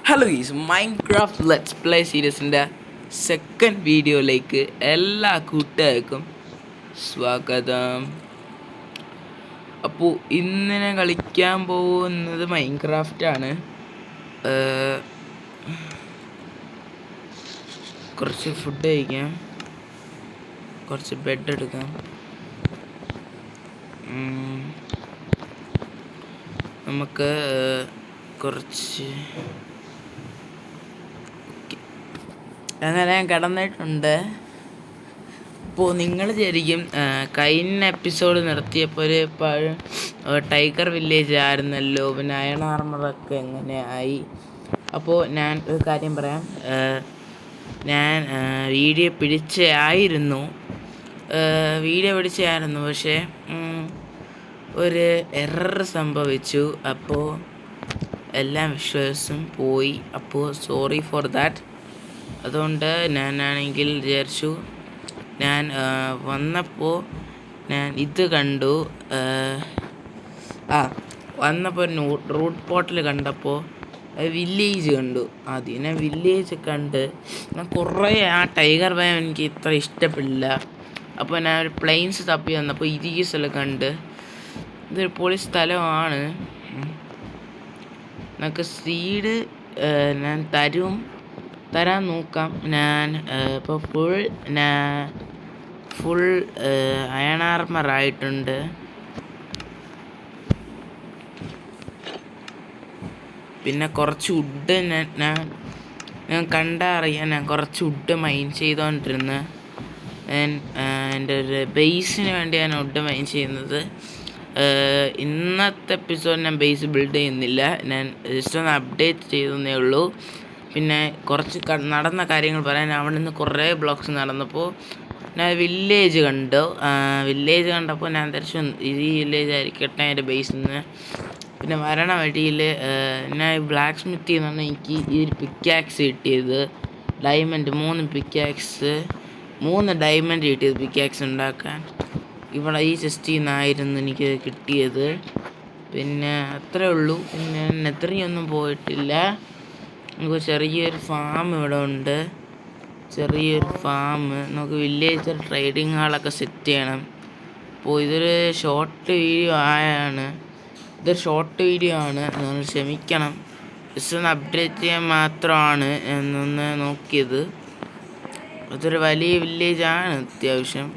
Hello is Minecraft let's play സീരീസിൻ്റെ second വീഡിയോയിലേക്ക് എല്ലാ കൂട്ടുകാർക്കും സ്വാഗതം. അപ്പോൾ ഇന്ന് ഞാൻ കളിക്കാൻ പോകുന്നത് മൈൻക്രാഫ്റ്റാണ്. കുറച്ച് ഫുഡ് കഴിക്കാം, കുറച്ച് ബെഡ് എടുക്കാം. നമുക്ക് കുറച്ച് അങ്ങനെ ഞാൻ കിടന്നിട്ടുണ്ട്. അപ്പോൾ നിങ്ങൾ ശരിക്കും കഴിഞ്ഞ എപ്പിസോഡ് നിർത്തിയപ്പോൾ ഒരു ടൈഗർ വില്ലേജ് ആയിരുന്നല്ലോ, പിന്നെ അയൺ ആർമറൊക്കെ എങ്ങനെയായി. അപ്പോൾ ഞാൻ ഒരു കാര്യം പറയാം, ഞാൻ വീഡിയോ പിടിച്ചായിരുന്നു, പക്ഷേ ഒരു എറർ സംഭവിച്ചു. അപ്പോൾ എല്ലാ വിഷ്വൽസും പോയി. അപ്പോൾ സോറി ഫോർ ദാറ്റ്. അതുകൊണ്ട് ഞാനാണെങ്കിൽ വിചാരിച്ചു, ഞാൻ വന്നപ്പോൾ ഞാൻ ഇത് കണ്ടു. വന്നപ്പോൾ റൂട്ട് പോർട്ടൽ കണ്ടപ്പോൾ വില്ലേജ് കണ്ടു. ആദ്യം ഞാൻ വില്ലേജ് കണ്ട് ഞാൻ കുറേ ടൈഗർ ഭയം എനിക്ക് ഇത്ര ഇഷ്ടപ്പെടില്ല. അപ്പോൾ ഞാൻ ഒരു പ്ലെയിൻസ് തപ്പി വന്നപ്പോൾ ഈ സ്ഥലം കണ്ട്. ഇതൊരു പൊളി സ്ഥലമാണ്. നമുക്ക് സീഡ് ഞാൻ തരാൻ നോക്കാം. ഞാൻ ഇപ്പോൾ ഫുൾ അയൺ ആർമർ ആയിട്ടുണ്ട്. പിന്നെ കുറച്ച് വുഡ് ഞാൻ കണ്ടറിയാൻ ഞാൻ കുറച്ച് വുഡ് മൈൻ ചെയ്തുകൊണ്ടിരുന്നു. എൻ്റെ ഒരു ബേസിന് വേണ്ടി ഞാൻ വുഡ് മൈൻ ചെയ്യുന്നത്. ഇന്നത്തെ എപ്പിസോഡ് ഞാൻ ബേസ് ബിൽഡ് ചെയ്യുന്നില്ല, ഞാൻ ജസ്റ്റ് ഒന്ന് അപ്ഡേറ്റ് ചെയ്തേ ഉള്ളൂ. പിന്നെ കുറച്ച് നടന്ന കാര്യങ്ങൾ പറയാൻ, അവിടെ നിന്ന് കുറേ ബ്ലോക്സ് നടന്നപ്പോൾ ഞാൻ വില്ലേജ് കണ്ടപ്പോൾ ഞാൻ തിരിച്ചു ഈ വില്ലേജ് ആയിരിക്കട്ടെ എൻ്റെ ബേസിൽ നിന്ന്. പിന്നെ വരണ വഴിയിൽ ഞാൻ ബ്ലാക്ക് സ്മിത്തിൽ നിന്നാണ് എനിക്ക് ഈ ഒരു പിക്കാക്സ് കിട്ടിയത്. ഡയമണ്ട് 3 പിക്കാക്സ്, 3 ഡയമണ്ട് കിട്ടിയത് പിക്കാക്സ് ഉണ്ടാക്കാൻ. ഇവിടെ ഈ ചെസ്റ്റിൽ നിന്നായിരുന്നു എനിക്ക് കിട്ടിയത്. പിന്നെ അത്രേ ഉള്ളൂ. പിന്നെ നെത്രയൊന്നും പോയിട്ടില്ല. നമുക്ക് ചെറിയൊരു ഫാം ഇവിടെ ഉണ്ട്, നമുക്ക് വില്ലേജ് ട്രേഡിങ് ഹാളൊക്കെ സെറ്റ് ചെയ്യണം. അപ്പോൾ ഇതൊരു ഷോർട്ട് വീഡിയോ ആണ്, നിങ്ങൾ ക്ഷമിക്കണം. ജസ്റ്റ് ഒന്ന് അപ്ഡേറ്റ് ചെയ്യാൻ മാത്രമാണ് എന്നൊന്ന് നോക്കിയത്. അതൊരു വലിയ വില്ലേജാണ് അത്യാവശ്യം.